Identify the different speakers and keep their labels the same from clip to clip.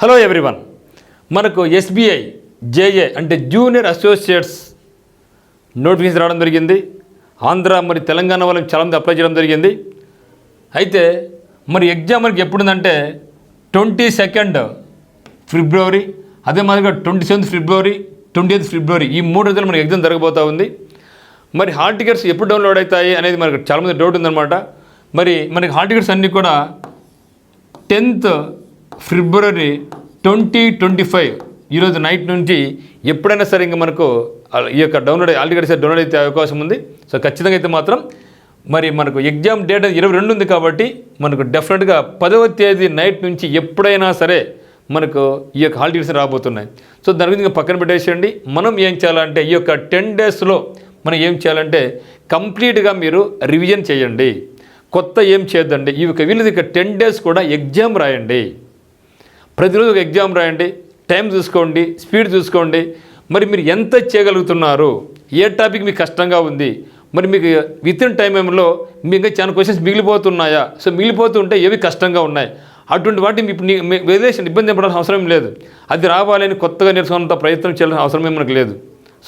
Speaker 1: Hello everyone. మనకు SBI JA అంటే junior associates notification రావడం జరిగింది. ఆంధ్ర మరి తెలంగాణ వాళ్ళకి చాలామంది అప్లై చేయడం జరిగింది. అయితే మరి ఎగ్జామ్ మనకి ఎప్పుడుందంటే 22 ఫిబ్రవరి, అదే మాదిరిగా 27 ఫిబ్రవరి, 28 ఫిబ్రవరి ఈ 3 రోజులు మనకి ఎగ్జామ్ జరగబోతూ ఉంది. మరి హాల్ టికెట్స్ ఎప్పుడు డౌన్లోడ్ అవుతాయి అనేది మనకు చాలామంది డౌట్ ఉందన్నమాట. మరి మనకి హాల్ టికెట్స్ అన్నీ కూడా 10th ఫిబ్రవరి 2025 ఈరోజు నైట్ నుంచి ఎప్పుడైనా సరే ఇంకా మనకు ఈ యొక్క హాల్ టికెట్స్ డౌన్లోడ్ అయితే అవకాశం ఉంది. సో ఖచ్చితంగా అయితే మాత్రం మరి మనకు ఎగ్జామ్ డేట్ 22 ఉంది కాబట్టి మనకు డెఫినెట్గా 10వ తేదీ నైట్ నుంచి ఎప్పుడైనా సరే మనకు ఈ యొక్క హాల్ టికెట్స్ రాబోతున్నాయి. సో దాని గురించి ఇంకా పక్కన పెట్టేసేయండి. మనం ఏం చేయాలంటే ఈ యొక్క 10 డేస్లో మనం ఏం చేయాలంటే కంప్లీట్గా మీరు రివిజన్ చేయండి. కొత్త ఏం చేయొద్దండి. ఈ యొక్క వీళ్ళది ఇక 10 డేస్ కూడా ఎగ్జామ్ రాయండి. ప్రతిరోజు ఒక ఎగ్జామ్ రాయండి. టైం చూసుకోండి, స్పీడ్ చూసుకోండి. మరి మీరు ఎంత చేయగలుగుతున్నారు, ఏ టాపిక్ మీకు కష్టంగా ఉంది, మరి మీకు వితిన్ టైం ఏమో మీకు ఇంకా చాలా క్వశ్చన్స్ మిగిలిపోతున్నాయా, సో మిగిలిపోతుంటే ఏవి కష్టంగా ఉన్నాయి, అటువంటి వాటిని ఇప్పుడు వదిలేసి ఇబ్బంది పడాల్సిన అవసరం లేదు. అది రావాలని కొత్తగా నేర్చుకున్నంత ప్రయత్నం చేయాల్సిన అవసరమే మనకు లేదు.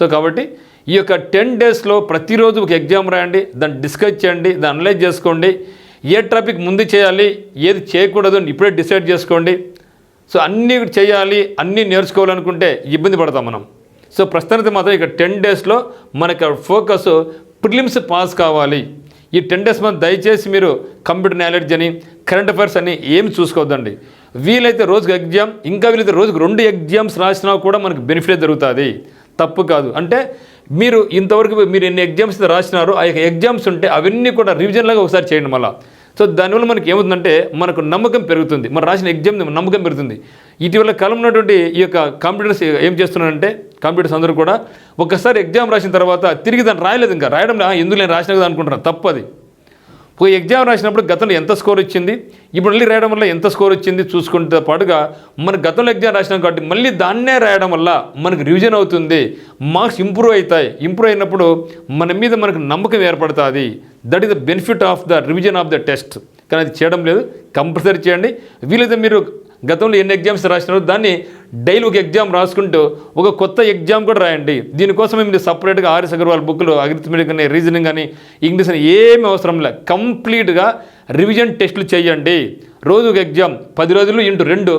Speaker 1: సో కాబట్టి ఈ యొక్క 10 డేస్లో ప్రతిరోజు ఒక ఎగ్జామ్ రాయండి, దాన్ని డిస్కస్ చేయండి, దాన్ని అనలైజ్ చేసుకోండి. ఏ టాపిక్ ముందు చేయాలి, ఏది చేయకూడదు అని ఇప్పుడే డిసైడ్ చేసుకోండి. సో అన్నీ చేయాలి, అన్నీ నేర్చుకోవాలనుకుంటే ఇబ్బంది పడతాం మనం. సో ప్రస్తుతానికి మాత్రం ఇక 10 డేస్లో మనకు ఫోకస్ ప్రిలిమ్స్ పాస్ కావాలి. ఈ 10 డేస్ మనం దయచేసి మీరు కంప్యూటర్ నాలెడ్జ్ అని, కరెంట్ అఫైర్స్ అని ఏమి చూసుకోవద్దండి. వీలైతే రోజుకు ఎగ్జామ్, ఇంకా వీలైతే రోజుకు 2 ఎగ్జామ్స్ రాసినా కూడా మనకు బెనిఫిట్ జరుగుతుంది. తప్పు కాదు. అంటే మీరు ఇంతవరకు మీరు ఎన్ని ఎగ్జామ్స్ రాసినారో ఆ యొక్క ఎగ్జామ్స్ ఉంటే అవన్నీ కూడా రివిజన్ లాగా ఒకసారి చేయండి మళ్ళీ. సో దానివల్ల మనకి ఏమవుతుందంటే మనకు నమ్మకం పెరుగుతుంది, మనం రాసిన ఎగ్జామ్ నమ్మకం పెరుగుతుంది. ఇటీవల కాలం ఉన్నటువంటి ఈ యొక్క కంప్యూటర్స్ ఏం చేస్తున్నారంటే కంప్యూటర్స్ అందరూ కూడా ఒకసారి ఎగ్జామ్ రాసిన తర్వాత తిరిగి దాన్ని రాయలేదు, ఇంకా రాయడం ఎందుకు నేను రాసిన కదా అనుకుంటున్నాను. తప్పది. ఒక ఎగ్జామ్ రాసినప్పుడు గతంలో ఎంత స్కోర్ వచ్చింది, ఇప్పుడు మళ్ళీ రాయడం వల్ల ఎంత స్కోర్ వచ్చింది చూసుకుంటే పాటుగా మన గతంలో ఎగ్జామ్ రాసినాం కాబట్టి మళ్ళీ దాన్నే రాయడం వల్ల మనకు రివిజన్ అవుతుంది, మార్క్స్ ఇంప్రూవ్ అవుతాయి. ఇంప్రూవ్ అయినప్పుడు మన మీద మనకు నమ్మకం ఏర్పడుతుంది. That is the benefit of the revision of the test. కానీ అది చేయడం లేదు. కంపల్సరీ చేయండి. వీలైతే మీరు గతంలో ఎన్ని ఎగ్జామ్స్ రాసినారో దాన్ని డైలీ ఒక ఎగ్జామ్ రాసుకుంటూ ఒక కొత్త ఎగ్జామ్ కూడా రాయండి. దీనికోసం మీరు సపరేట్గా ఆర్ఎస్ అగర్వాల్ బుక్లు అరిథమెటిక్ అని, రీజనింగ్ అని, ఇంగ్లీష్ అని ఏమీ అవసరం లేదు. కంప్లీట్గా రివిజన్ టెస్టులు చేయండి. రోజు ఒక ఎగ్జామ్ 10 రోజులు ఇంటూ 2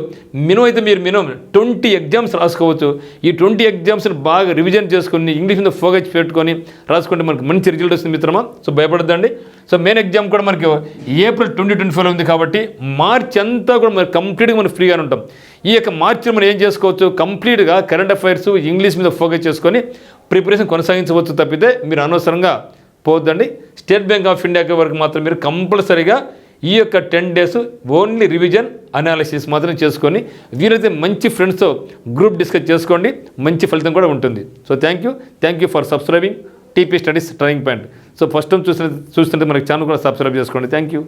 Speaker 1: మినిమం అయితే మీరు మినిమం 20 ఎగ్జామ్స్ రాసుకోవచ్చు. ఈ 20 ఎగ్జామ్స్ని బాగా రివిజన్ చేసుకుని ఇంగ్లీష్ మీద ఫోకస్ పెట్టుకొని రాసుకుంటే మనకు మంచి రిజల్ట్ వస్తుంది మిత్రమా. సో భయపడద్దండి. సో మెయిన్ ఎగ్జామ్ కూడా మనకి ఏప్రిల్ 2024 ఉంది కాబట్టి మార్చ్ అంతా కూడా మనకి కంప్లీట్గా మనం ఫ్రీగానే ఉంటాం. ఈ యొక్క మార్చిలో మనం ఏం చేసుకోవచ్చు, కంప్లీట్గా కరెంట్ అఫైర్స్ ఇంగ్లీష్ మీద ఫోకస్ చేసుకొని ప్రిపరేషన్ కొనసాగించవచ్చు. తప్పితే మీరు అనవసరంగా పోవద్దండి. స్టేట్ బ్యాంక్ ఆఫ్ ఇండియా వరకు మాత్రం మీరు కంపల్సరీగా ఈ యొక్క 10 డేస్ ఓన్లీ రివిజన్ అనాలిసిస్ మాత్రం చేసుకొని వీలైతే మంచి ఫ్రెండ్స్తో గ్రూప్ డిస్కస్ చేసుకోండి. మంచి ఫలితం కూడా ఉంటుంది. So thank you for subscribing TP studies turning point. So first time చూస్తుంటే మనకి ఛానల్ కూడా సబ్స్క్రైబ్ చేసుకోండి. Thank you.